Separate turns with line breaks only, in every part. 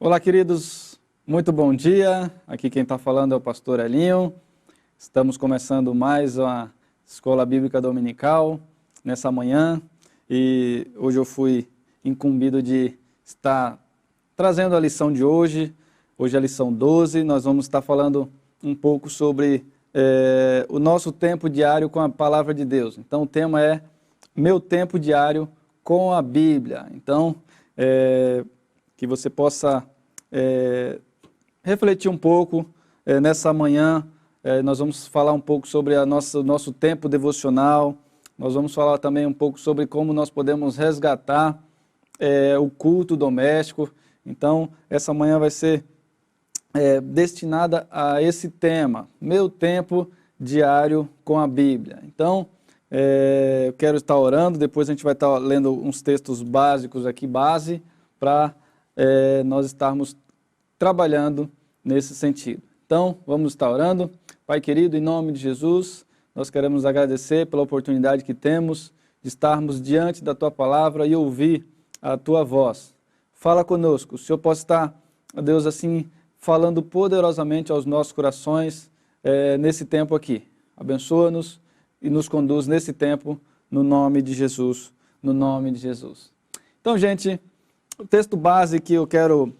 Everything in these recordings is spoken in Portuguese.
Olá, queridos, muito bom dia. Aqui quem está falando é o pastor Elinho. Estamos começando mais uma Escola Bíblica Dominical nessa manhã e hoje eu fui incumbido de estar trazendo a lição de hoje. Hoje é a lição 12, nós vamos estar falando um pouco sobre o nosso tempo diário com a Palavra de Deus. Então o tema é Meu Tempo Diário com a Bíblia. Então, que você possa refletir um pouco nessa manhã. Nós vamos falar um pouco sobre o nosso tempo devocional, nós vamos falar também um pouco sobre como nós podemos resgatar o culto doméstico. Então, essa manhã vai ser destinada a esse tema, meu tempo diário com a Bíblia. Então, eu quero estar orando, depois a gente vai estar lendo uns textos básicos aqui, para nós estarmos trabalhando nesse sentido. Então, vamos estar orando. Pai querido, em nome de Jesus, nós queremos agradecer pela oportunidade que temos de estarmos diante da Tua Palavra e ouvir a Tua voz. Fala conosco, o Senhor possa estar, Deus, assim, falando poderosamente aos nossos corações nesse tempo aqui. Abençoa-nos e nos conduz nesse tempo, no nome de Jesus, no nome de Jesus. Então, gente, o texto base que eu quero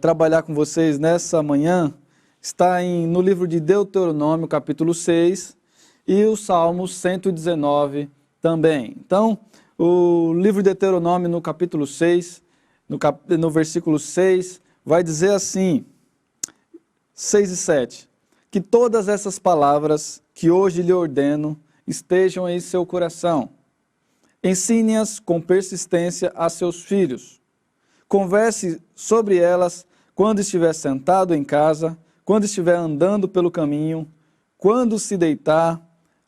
trabalhar com vocês nessa manhã está no livro de Deuteronômio, capítulo 6, e o Salmo 119 também. Então, o livro de Deuteronômio, no capítulo 6, no versículo 6, vai dizer assim, 6 e 7, que todas essas palavras que hoje lhe ordeno estejam em seu coração. Ensine-as com persistência a seus filhos. Converse sobre elas quando estiver sentado em casa, quando estiver andando pelo caminho, quando se deitar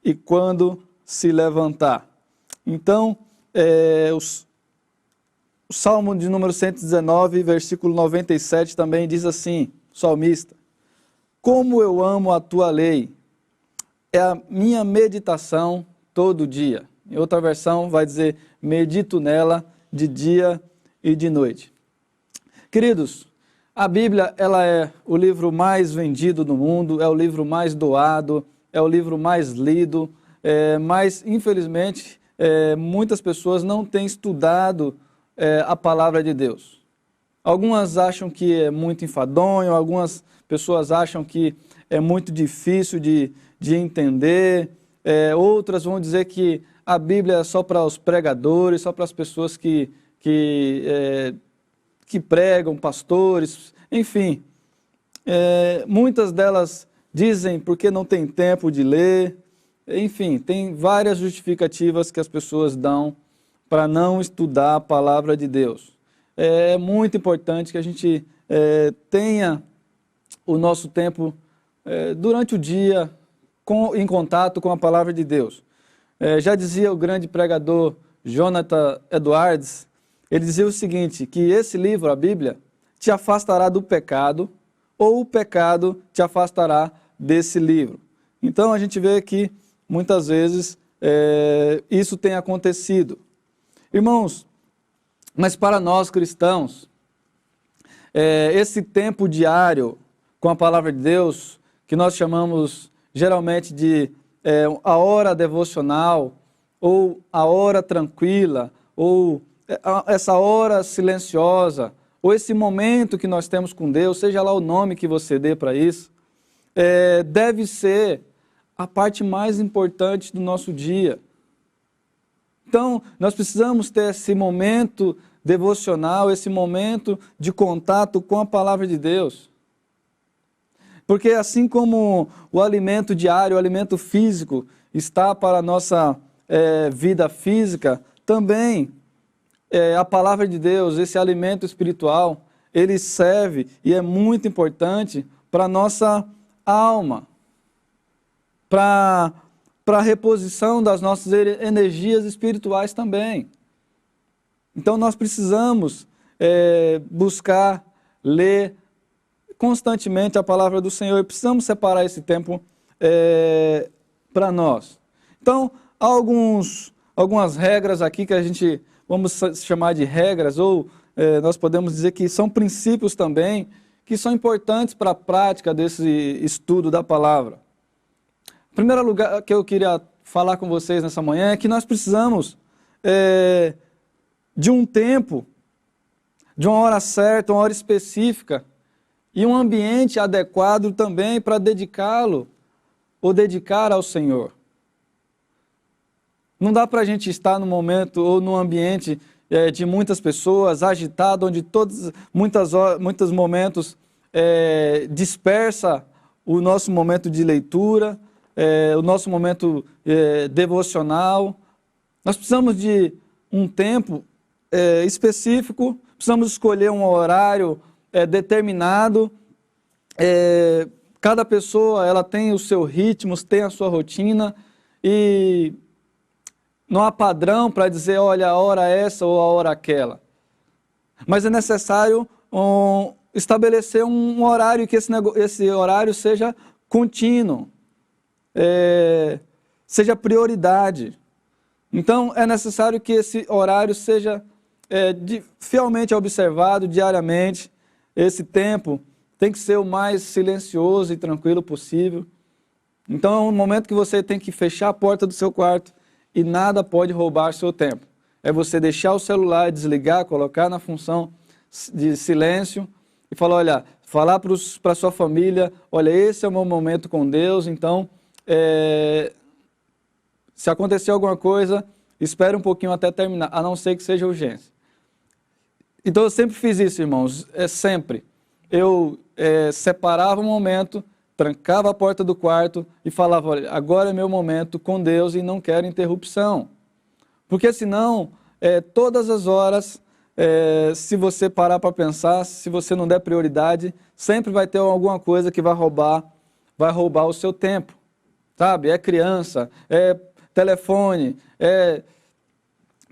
e quando se levantar. Então, o Salmo de número 119, versículo 97 também diz assim, salmista, como eu amo a tua lei, é a minha meditação todo dia. Em outra versão vai dizer, medito nela de dia e de noite. Queridos, a Bíblia ela é o livro mais vendido no mundo, é o livro mais doado, é o livro mais lido, mas infelizmente muitas pessoas não têm estudado a palavra de Deus. Algumas acham que é muito enfadonho, algumas pessoas acham que é muito difícil de entender, outras vão dizer que a Bíblia é só para os pregadores, só para as pessoas que pregam, pastores, enfim. Muitas delas dizem porque não tem tempo de ler, enfim, tem várias justificativas que as pessoas dão para não estudar a palavra de Deus. É muito importante que a gente tenha o nosso tempo durante o dia em contato com a palavra de Deus. Já dizia o grande pregador Jonathan Edwards, ele dizia o seguinte, que esse livro, a Bíblia, te afastará do pecado, ou o pecado te afastará desse livro. Então a gente vê que muitas vezes isso tem acontecido. Irmãos, mas para nós cristãos, esse tempo diário com a palavra de Deus, que nós chamamos geralmente de a hora devocional, ou a hora tranquila, ou essa hora silenciosa, ou esse momento que nós temos com Deus, seja lá o nome que você dê para isso, deve ser a parte mais importante do nosso dia. Então, nós precisamos ter esse momento devocional, esse momento de contato com a palavra de Deus. Porque assim como o alimento diário, o alimento físico está para a nossa vida física, também a palavra de Deus, esse alimento espiritual, ele serve e é muito importante para a nossa alma, para a reposição das nossas energias espirituais também. Então nós precisamos buscar, ler constantemente a palavra do Senhor, e precisamos separar esse tempo para nós. Então, há algumas regras aqui que a gente, vamos chamar de regras, ou nós podemos dizer que são princípios também que são importantes para a prática desse estudo da palavra. O primeiro lugar que eu queria falar com vocês nessa manhã é que nós precisamos de um tempo, de uma hora certa, uma hora específica e um ambiente adequado também para dedicá-lo ou dedicar ao Senhor. Não dá para a gente estar num momento ou num ambiente de muitas pessoas, agitado, onde muitos momentos dispersa o nosso momento de leitura, o nosso momento devocional. Nós precisamos de um tempo específico, precisamos escolher um horário determinado. Cada pessoa ela tem o seu ritmo, tem a sua rotina e não há padrão para dizer, olha, a hora essa ou a hora aquela. Mas é necessário estabelecer um horário e que esse horário seja contínuo, seja prioridade. Então, é necessário que esse horário seja fielmente observado diariamente. Esse tempo tem que ser o mais silencioso e tranquilo possível. Então, é um momento que você tem que fechar a porta do seu quarto e nada pode roubar seu tempo. É você deixar o celular, desligar, colocar na função de silêncio e falar, olha, falar para a sua família, olha, esse é o meu momento com Deus, então, se acontecer alguma coisa, espere um pouquinho até terminar, a não ser que seja urgência. Então, eu sempre fiz isso, irmãos, sempre. Eu separava um momento, trancava a porta do quarto e falava, olha, agora é meu momento com Deus e não quero interrupção. Porque senão, todas as horas, se você parar para pensar, se você não der prioridade, sempre vai ter alguma coisa que vai roubar o seu tempo. Sabe? É criança, é telefone, é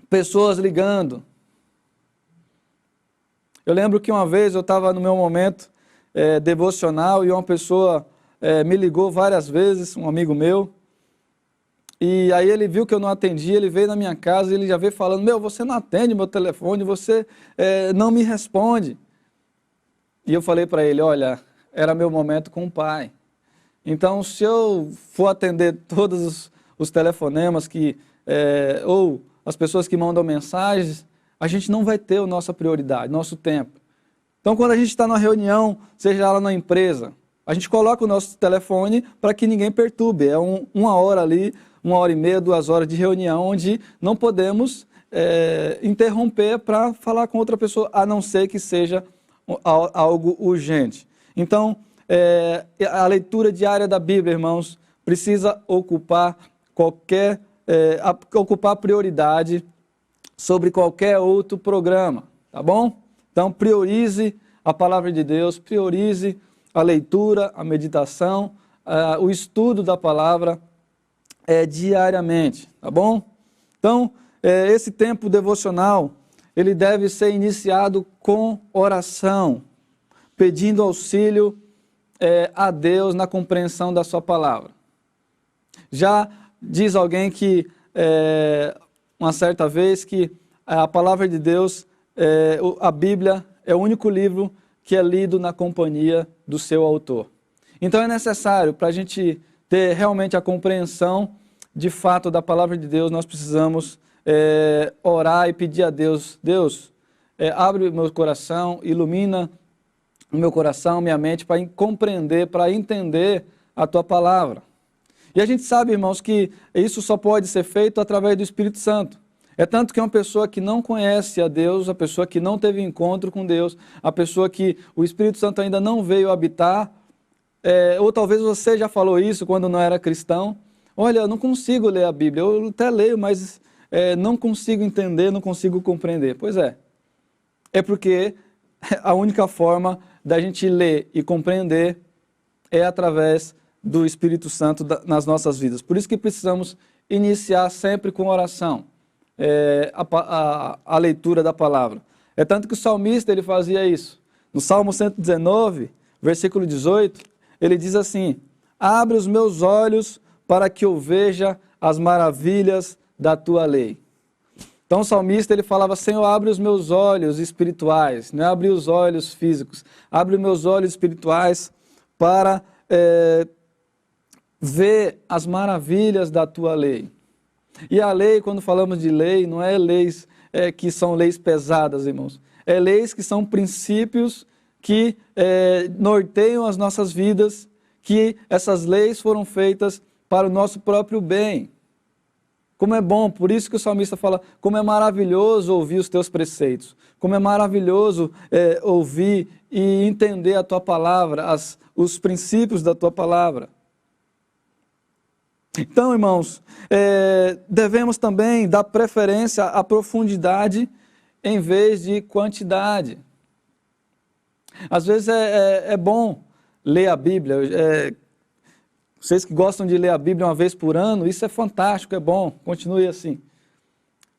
pessoas ligando. Eu lembro que uma vez eu estava no meu momento devocional e uma pessoa me ligou várias vezes, um amigo meu, e aí ele viu que eu não atendia, ele veio na minha casa e ele já veio falando, você não atende meu telefone, você não me responde. E eu falei para ele, olha, era meu momento com o Pai. Então, se eu for atender todos os telefonemas ou as pessoas que mandam mensagens, a gente não vai ter a nossa prioridade, nosso tempo. Então, quando a gente está numa reunião, seja ela na empresa, a gente coloca o nosso telefone para que ninguém perturbe. É uma hora ali, 1h30, 2 horas de reunião, onde não podemos interromper para falar com outra pessoa, a não ser que seja algo urgente. Então, a leitura diária da Bíblia, irmãos, precisa ocupar prioridade sobre qualquer outro programa, tá bom? Então, priorize a palavra de Deus, priorize a leitura, a meditação, o estudo da palavra diariamente, tá bom? Então, esse tempo devocional, ele deve ser iniciado com oração, pedindo auxílio a Deus na compreensão da sua palavra. Já diz alguém que, uma certa vez, que a palavra de Deus, a Bíblia, é o único livro que é lido na companhia do seu autor. Então é necessário, para a gente ter realmente a compreensão de fato da palavra de Deus, nós precisamos orar e pedir a Deus, Deus, abre o meu coração, ilumina o meu coração, minha mente, para compreender, para entender a tua palavra. E a gente sabe, irmãos, que isso só pode ser feito através do Espírito Santo. É tanto que uma pessoa que não conhece a Deus, a pessoa que não teve encontro com Deus, a pessoa que o Espírito Santo ainda não veio habitar, ou talvez você já falou isso quando não era cristão, olha, eu não consigo ler a Bíblia, eu até leio, mas não consigo entender, não consigo compreender. Pois é porque a única forma da gente ler e compreender é através do Espírito Santo nas nossas vidas. Por isso que precisamos iniciar sempre com oração. A leitura da palavra. É tanto que o salmista ele fazia isso. No Salmo 119, versículo 18, ele diz assim, abre os meus olhos para que eu veja as maravilhas da tua lei. Então o salmista ele falava: Senhor, abre os meus olhos espirituais, não é abrir os olhos físicos, abre os meus olhos espirituais para ver as maravilhas da tua lei. E a lei, quando falamos de lei, não é leis que são leis pesadas, irmãos. É leis que são princípios que norteiam as nossas vidas, que essas leis foram feitas para o nosso próprio bem. Como é bom, por isso que o salmista fala, como é maravilhoso ouvir os teus preceitos, como é maravilhoso ouvir e entender a tua palavra, os princípios da tua palavra. Então, irmãos, devemos também dar preferência à profundidade em vez de quantidade. Às vezes é bom ler a Bíblia. Vocês que gostam de ler a Bíblia uma vez por ano, isso é fantástico, é bom, continue assim.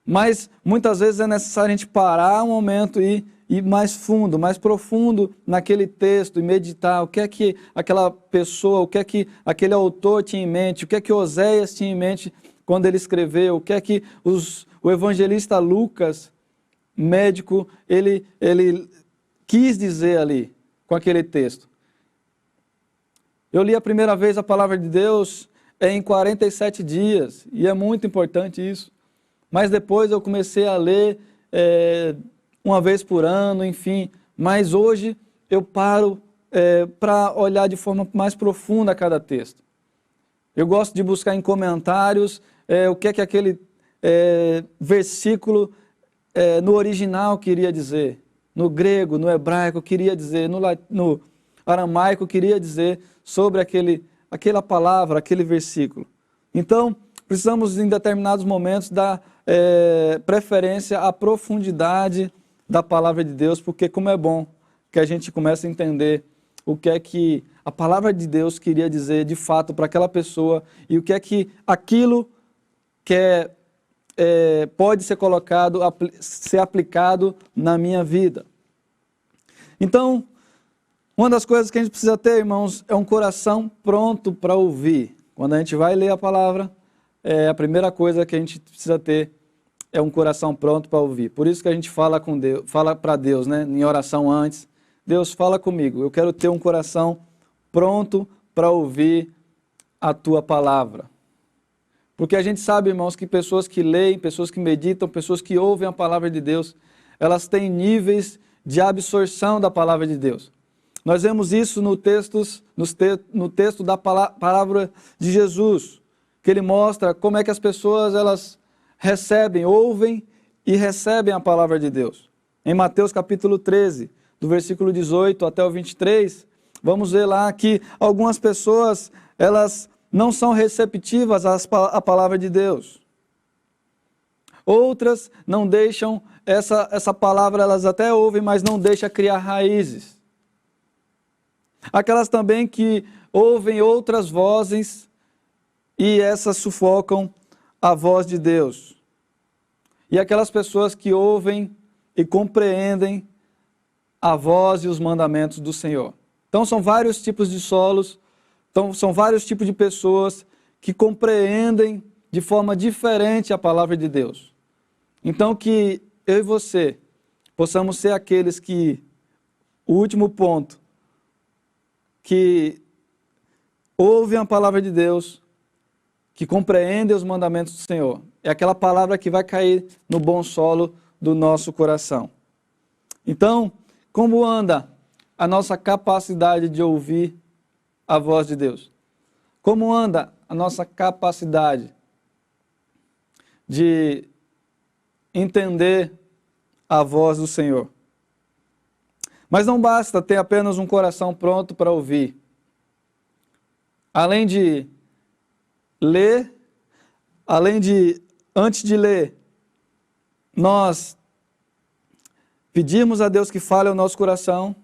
Mas muitas vezes é necessário a gente parar um momento e ir mais fundo, mais profundo naquele texto e meditar o que é que aquela pessoa, o que é que aquele autor tinha em mente, o que é que Oséias tinha em mente quando ele escreveu, o que é que o evangelista Lucas, médico, ele quis dizer ali com aquele texto. Eu li a primeira vez a palavra de Deus em 47 dias, e é muito importante isso. Mas depois eu comecei a ler uma vez por ano, enfim. Mas hoje eu paro para olhar de forma mais profunda cada texto. Eu gosto de buscar em comentários o que é que aquele versículo no original queria dizer. No grego, no hebraico queria dizer, no aramaico queria dizer sobre aquela palavra, aquele versículo. Então, precisamos em determinados momentos dar preferência à profundidade da palavra de Deus, porque como é bom que a gente comece a entender o que é que a palavra de Deus queria dizer de fato para aquela pessoa e o que é que aquilo que pode ser colocado, ser aplicado na minha vida. Então, uma das coisas que a gente precisa ter, irmãos, é um coração pronto para ouvir. Quando a gente vai ler a palavra, a primeira coisa que a gente precisa ter é um coração pronto para ouvir. Por isso que a gente fala com Deus, fala para Deus, né, em oração antes. Deus, fala comigo. Eu quero ter um coração pronto para ouvir a tua palavra. Porque a gente sabe, irmãos, que pessoas que leem, pessoas que meditam, pessoas que ouvem a palavra de Deus, elas têm níveis de absorção da palavra de Deus. Nós vemos isso no texto da palavra de Jesus, que ele mostra como é que as pessoas elas recebem, ouvem e recebem a palavra de Deus. Em Mateus capítulo 13, do versículo 18 até o 23, vamos ver lá que algumas pessoas elas não são receptivas à palavra de Deus. Outras não deixam essa palavra, elas até ouvem, mas não deixam criar raízes. Aquelas também que ouvem outras vozes e essas sufocam a voz de Deus. E aquelas pessoas que ouvem e compreendem a voz e os mandamentos do Senhor. Então são vários tipos de solos, são vários tipos de pessoas que compreendem de forma diferente a palavra de Deus. Então que eu e você possamos ser aqueles que, o último ponto, que ouvem a palavra de Deus, que compreendem os mandamentos do Senhor. É aquela palavra que vai cair no bom solo do nosso coração. Então, como anda a nossa capacidade de ouvir a voz de Deus? Como anda a nossa capacidade de entender a voz do Senhor? Mas não basta ter apenas um coração pronto para ouvir. Além de ler, antes de ler, nós pedimos a Deus que fale ao nosso coração.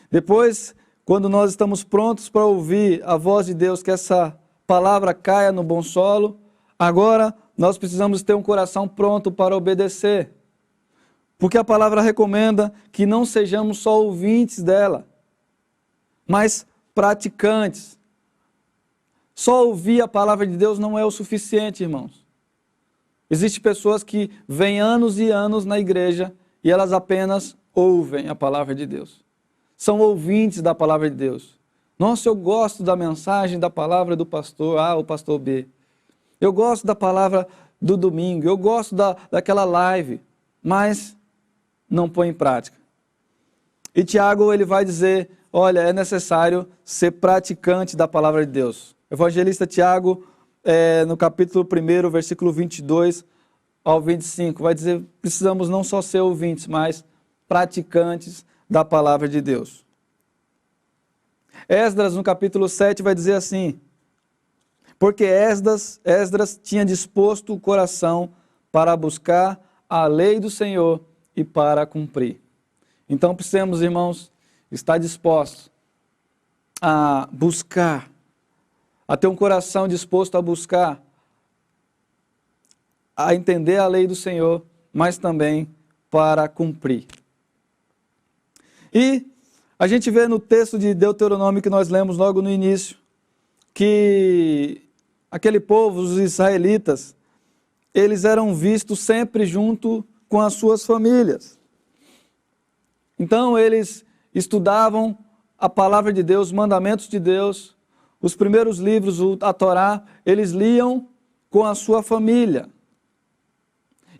Depois, quando nós estamos prontos para ouvir a voz de Deus, que essa palavra caia no bom solo, agora nós precisamos ter um coração pronto para obedecer. Porque a palavra recomenda que não sejamos só ouvintes dela, mas praticantes. Só ouvir a palavra de Deus não é o suficiente, irmãos. Existem pessoas que vêm anos e anos na igreja e elas apenas ouvem a palavra de Deus. São ouvintes da palavra de Deus. Nossa, eu gosto da mensagem, da palavra do pastor A ou pastor B. Eu gosto da palavra do domingo, eu gosto daquela live, mas não põe em prática. E Tiago, ele vai dizer, olha, é necessário ser praticante da palavra de Deus. O evangelista Tiago, no capítulo 1, versículo 22 ao 25, vai dizer, precisamos não só ser ouvintes, mas praticantes da palavra de Deus. Esdras, no capítulo 7, vai dizer assim, porque Esdras tinha disposto o coração para buscar a lei do Senhor e para cumprir. Então precisamos, irmãos, estar dispostos a buscar, a ter um coração disposto a buscar, a entender a lei do Senhor, mas também para cumprir. E a gente vê no texto de Deuteronômio que nós lemos logo no início, que aquele povo, os israelitas, eles eram vistos sempre junto com as suas famílias. Então eles estudavam a palavra de Deus, os mandamentos de Deus, os primeiros livros, a Torá, eles liam com a sua família.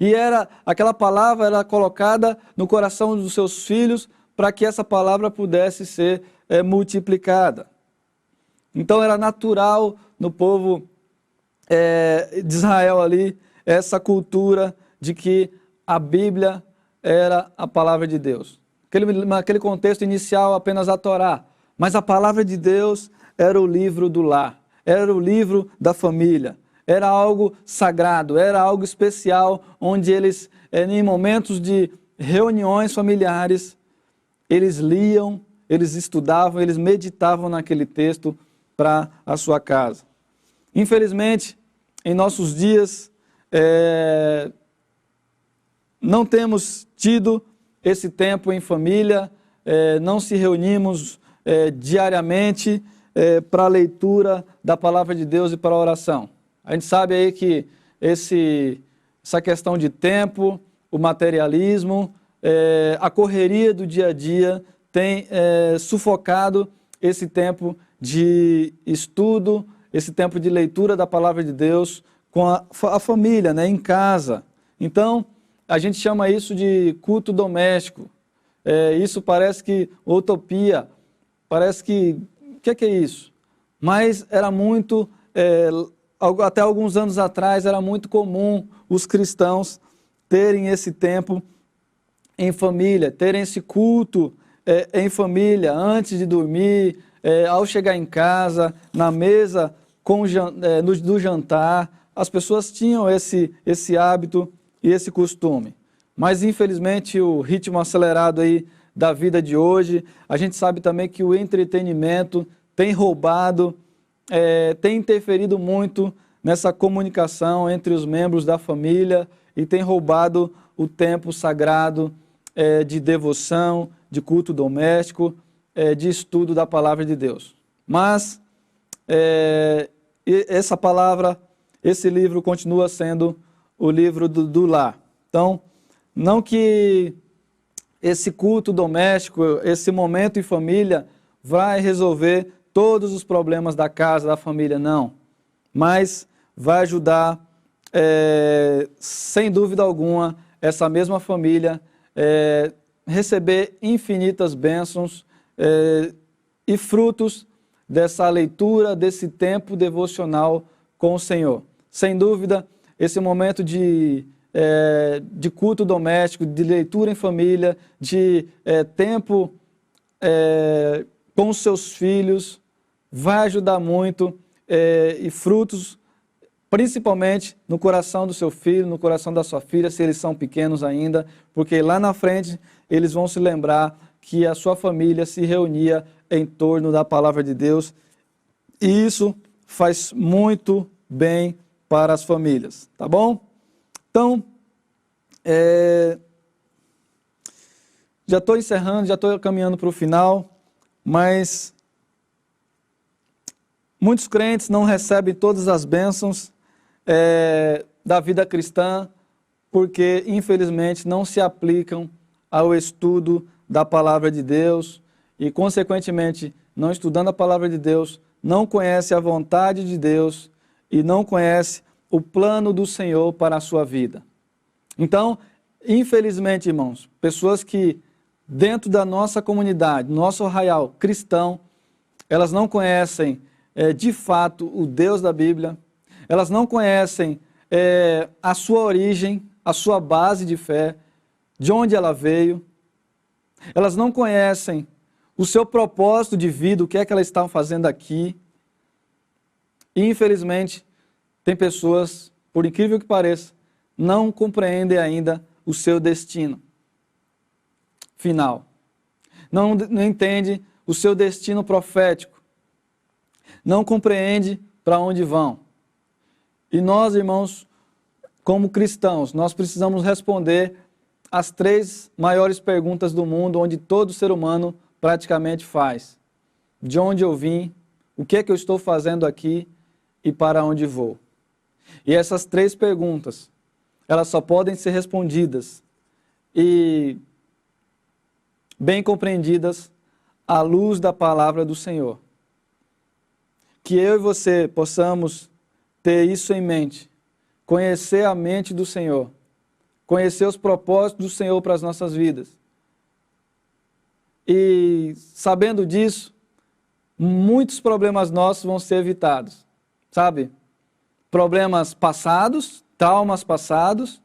E aquela palavra era colocada no coração dos seus filhos para que essa palavra pudesse ser multiplicada. Então era natural no povo de Israel ali, essa cultura de que a Bíblia era a palavra de Deus. Naquele contexto inicial, apenas a Torá. Mas a palavra de Deus era o livro do lar, era o livro da família. Era algo sagrado, era algo especial, onde eles, em momentos de reuniões familiares, eles liam, eles estudavam, eles meditavam naquele texto para a sua casa. Infelizmente, em nossos dias, não temos tido esse tempo em família, não se reunimos diariamente para a leitura da palavra de Deus e para a oração. A gente sabe aí que essa questão de tempo, o materialismo, a correria do dia a dia tem sufocado esse tempo de estudo, esse tempo de leitura da palavra de Deus com a família, né, em casa. Então, a gente chama isso de culto doméstico. Isso parece que utopia, parece que... O que é isso? Mas era muito... até alguns anos atrás, era muito comum os cristãos terem esse tempo em família, terem esse culto em família, antes de dormir, ao chegar em casa, na mesa do jantar. As pessoas tinham esse hábito e esse costume. Mas, infelizmente, o ritmo acelerado aí da vida de hoje, a gente sabe também que o entretenimento tem roubado, tem interferido muito nessa comunicação entre os membros da família e tem roubado o tempo sagrado de devoção, de culto doméstico, de estudo da palavra de Deus. Mas essa palavra, esse livro continua sendo o livro do lar. Então, não que esse culto doméstico, esse momento em família vai resolver todos os problemas da casa, da família, não. Mas vai ajudar, sem dúvida alguma, essa mesma família receber infinitas bênçãos e frutos dessa leitura, desse tempo devocional com o Senhor. Sem dúvida, esse momento de culto doméstico, de leitura em família, de tempo com os seus filhos, vai ajudar muito e frutos, principalmente no coração do seu filho, no coração da sua filha, se eles são pequenos ainda, porque lá na frente eles vão se lembrar que a sua família se reunia em torno da palavra de Deus, e isso faz muito bem para as famílias, tá bom? Então, já estou encerrando, já estou caminhando para o final, mas muitos crentes não recebem todas as bênçãos da vida cristã porque, infelizmente, não se aplicam ao estudo da palavra de Deus e, consequentemente, não estudando a palavra de Deus, não conhece a vontade de Deus e não conhece o plano do Senhor para a sua vida. Então, infelizmente, irmãos, pessoas que dentro da nossa comunidade, nosso arraial cristão, elas não conhecem de fato o Deus da Bíblia, elas não conhecem a sua origem, a sua base de fé, de onde ela veio, elas não conhecem o seu propósito de vida, o que é que elas estão fazendo aqui. E, infelizmente, tem pessoas, por incrível que pareça, não compreendem ainda o seu destino final. Não entende o seu destino profético. Não compreende para onde vão. E nós, irmãos, como cristãos, nós precisamos responder as 3 maiores perguntas do mundo, onde todo ser humano praticamente faz. De onde eu vim, o que é que eu estou fazendo aqui e para onde vou? E essas 3 perguntas, elas só podem ser respondidas e bem compreendidas à luz da palavra do Senhor. Que eu e você possamos ter isso em mente, conhecer a mente do Senhor, conhecer os propósitos do Senhor para as nossas vidas. E sabendo disso, muitos problemas nossos vão ser evitados, sabe? Problemas passados, traumas passados,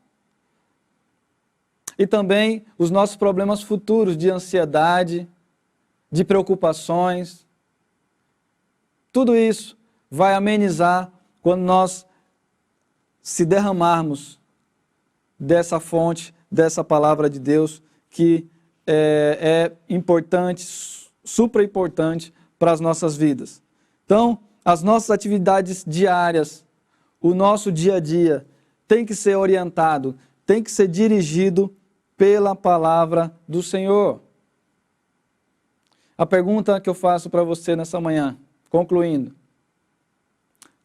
e também os nossos problemas futuros de ansiedade, de preocupações. Tudo isso vai amenizar quando nós se derramarmos dessa fonte, dessa palavra de Deus, que é importante, super importante para as nossas vidas. Então, as nossas atividades diárias, o nosso dia a dia, tem que ser orientado, tem que ser dirigido pela palavra do Senhor. A pergunta que eu faço para você nessa manhã, concluindo: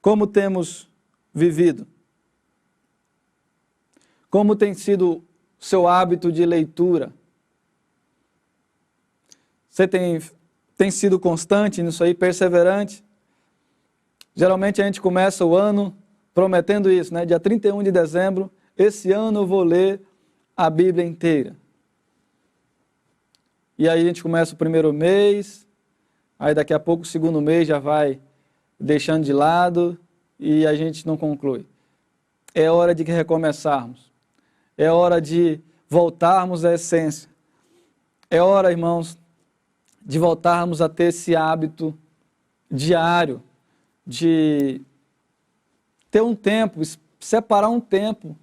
como temos vivido? Como tem sido seu hábito de leitura? Você tem sido constante nisso aí, perseverante? Geralmente a gente começa o ano prometendo isso, né? Dia 31 de dezembro, esse ano eu vou ler a Bíblia inteira. E aí a gente começa o primeiro mês, aí daqui a pouco o segundo mês já vai deixando de lado e a gente não conclui. É hora de recomeçarmos. É hora de voltarmos à essência. É hora, irmãos, de voltarmos a ter esse hábito diário, de ter um tempo, separar um tempo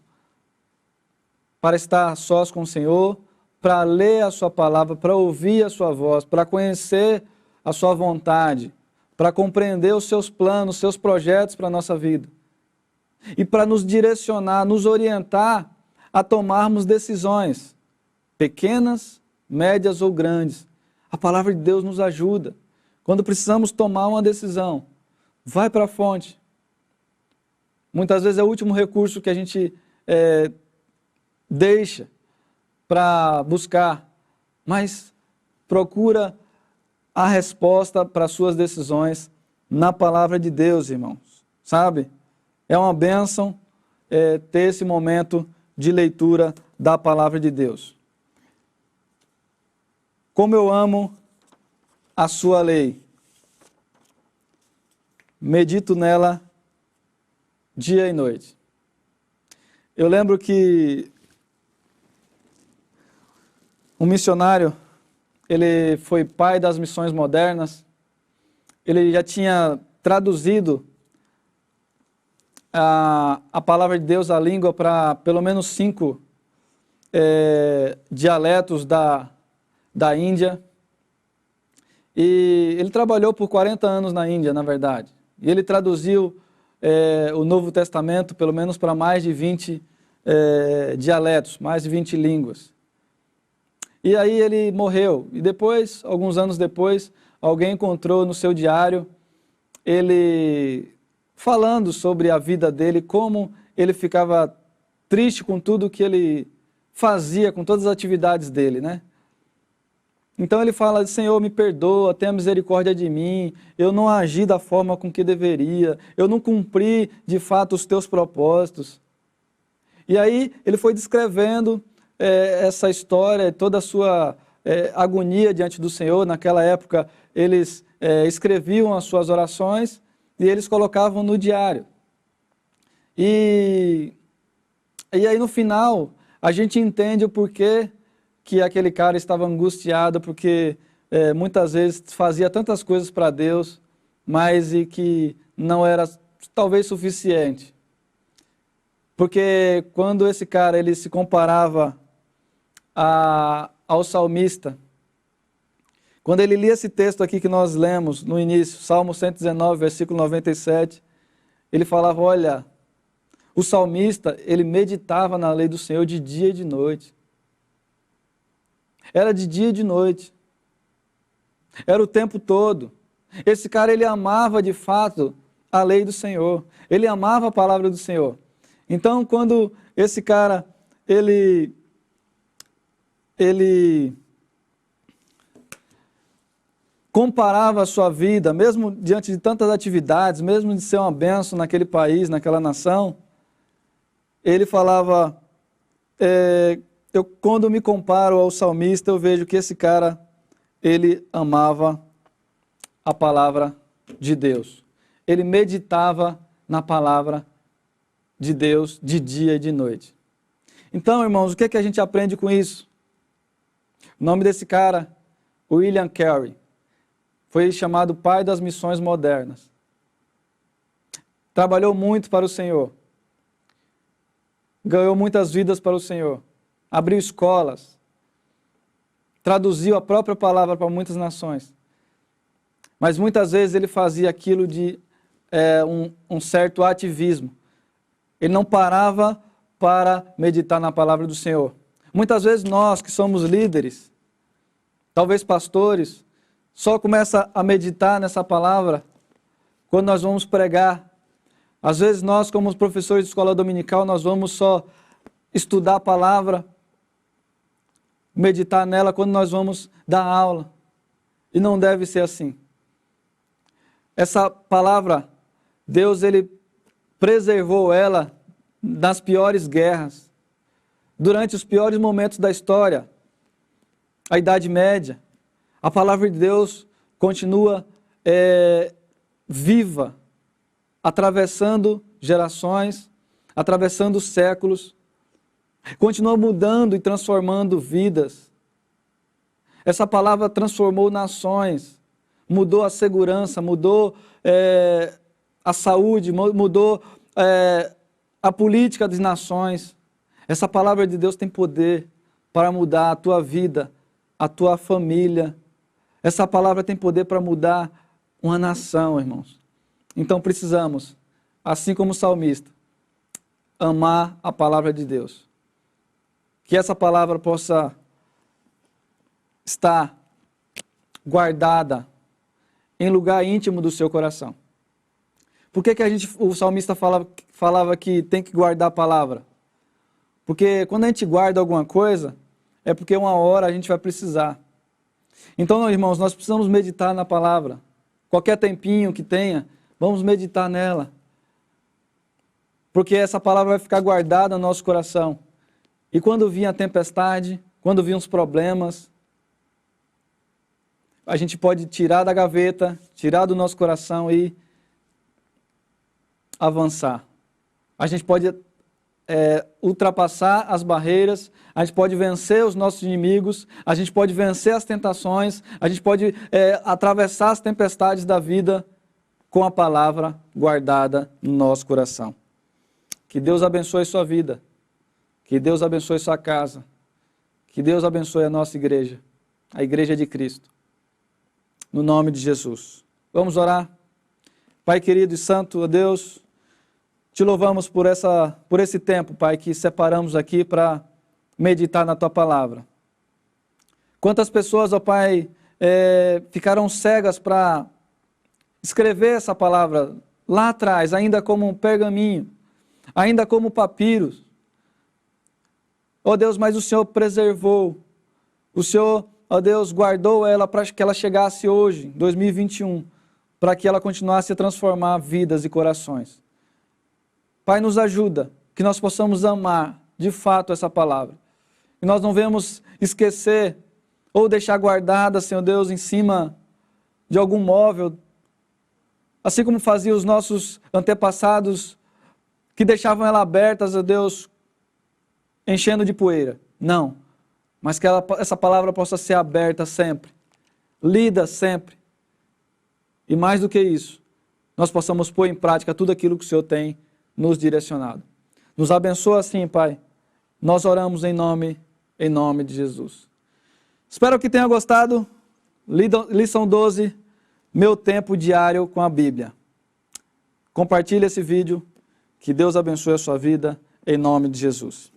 para estar sós com o Senhor, para ler a sua palavra, para ouvir a sua voz, para conhecer a sua vontade, para compreender os seus planos, os seus projetos para a nossa vida. E para nos direcionar, nos orientar a tomarmos decisões, pequenas, médias ou grandes. A palavra de Deus nos ajuda. Quando precisamos tomar uma decisão, vai para a fonte. Muitas vezes é o último recurso que a gente deixa para buscar, mas procura a resposta para as suas decisões na palavra de Deus, irmãos. Sabe? É uma bênção ter esse momento de leitura da palavra de Deus. Como eu amo a sua lei. Medito nela dia e noite. Eu lembro que um missionário, ele foi pai das missões modernas, ele já tinha traduzido a palavra de Deus, a língua, para pelo menos 5 dialetos da Índia. E ele trabalhou por 40 anos na Índia, na verdade. E ele traduziu o Novo Testamento, pelo menos para mais de 20 dialetos, mais de 20 línguas. E aí ele morreu. E depois, alguns anos depois, alguém encontrou no seu diário ele falando sobre a vida dele, como ele ficava triste com tudo que ele fazia, com todas as atividades dele, né? Então ele fala, Senhor, me perdoa, tenha misericórdia de mim, eu não agi da forma com que deveria, eu não cumpri de fato os teus propósitos. E aí ele foi descrevendo essa história, toda a sua agonia diante do Senhor. Naquela época eles escreviam as suas orações e eles colocavam no diário. E aí no final a gente entende o porquê que aquele cara estava angustiado, porque muitas vezes fazia tantas coisas para Deus, mas e que não era talvez suficiente. Porque quando esse cara ele se comparava ao salmista, quando ele lia esse texto aqui que nós lemos no início, Salmo 119, versículo 97, ele falava, olha, o salmista, ele meditava na lei do Senhor de dia e de noite. Era de dia e de noite. Era o tempo todo. Esse cara, ele amava de fato a lei do Senhor. Ele amava a palavra do Senhor. Então, quando esse cara, ele comparava a sua vida, mesmo diante de tantas atividades, mesmo de ser uma bênção naquele país, naquela nação, ele falava, quando me comparo ao salmista, eu vejo que esse cara, ele amava a palavra de Deus. Ele meditava na palavra de Deus de dia e de noite. Então, irmãos, o que a gente aprende com isso? O nome desse cara, William Carey, foi chamado pai das missões modernas. Trabalhou muito para o Senhor. Ganhou muitas vidas para o Senhor. Abriu escolas. Traduziu a própria palavra para muitas nações. Mas muitas vezes ele fazia aquilo de um certo ativismo. Ele não parava para meditar na palavra do Senhor. Muitas vezes nós que somos líderes, talvez pastores, só começa a meditar nessa palavra quando nós vamos pregar. Às vezes nós, como professores de escola dominical, nós vamos só estudar a palavra, meditar nela quando nós vamos dar aula. E não deve ser assim. Essa palavra, Deus, ele preservou ela nas piores guerras, durante os piores momentos da história, a Idade Média. A palavra de Deus continua viva, atravessando gerações, atravessando séculos, continua mudando e transformando vidas. Essa palavra transformou nações, mudou a segurança, mudou a saúde, mudou a política das nações. Essa palavra de Deus tem poder para mudar a tua vida, a tua família. Essa palavra tem poder para mudar uma nação, irmãos. Então precisamos, assim como o salmista, amar a palavra de Deus. Que essa palavra possa estar guardada em lugar íntimo do seu coração. Por que o salmista falava que tem que guardar a palavra? Porque quando a gente guarda alguma coisa, é porque uma hora a gente vai precisar. Então, irmãos, nós precisamos meditar na palavra. Qualquer tempinho que tenha, vamos meditar nela. Porque essa palavra vai ficar guardada no nosso coração. E quando vir a tempestade, quando vir os problemas, a gente pode tirar da gaveta, tirar do nosso coração e avançar. A gente pode ultrapassar as barreiras, a gente pode vencer os nossos inimigos, a gente pode vencer as tentações, a gente pode atravessar as tempestades da vida com a palavra guardada no nosso coração. Que Deus abençoe sua vida, que Deus abençoe sua casa, que Deus abençoe a nossa igreja, a igreja de Cristo. No nome de Jesus. Vamos orar? Pai querido e santo, ó Deus, te louvamos por esse tempo, Pai, que separamos aqui para meditar na Tua palavra. Quantas pessoas, ó Pai, ficaram cegas para escrever essa palavra lá atrás, ainda como um pergaminho, ainda como papiros. Ó Deus, mas o Senhor preservou, o Senhor, ó Deus, guardou ela para que ela chegasse hoje, 2021, para que ela continuasse a transformar vidas e corações. Pai, nos ajuda, que nós possamos amar de fato essa palavra. E nós não venhamos esquecer ou deixar guardada, Senhor Deus, em cima de algum móvel, assim como faziam os nossos antepassados, que deixavam ela aberta, ó Deus, enchendo de poeira. Não, mas que essa palavra possa ser aberta sempre, lida sempre. E mais do que isso, nós possamos pôr em prática tudo aquilo que o Senhor tem nos direcionado. Nos abençoa assim, Pai. Nós oramos em nome de Jesus. Espero que tenha gostado. Lição 12, meu tempo diário com a Bíblia. Compartilhe esse vídeo. Que Deus abençoe a sua vida, em nome de Jesus.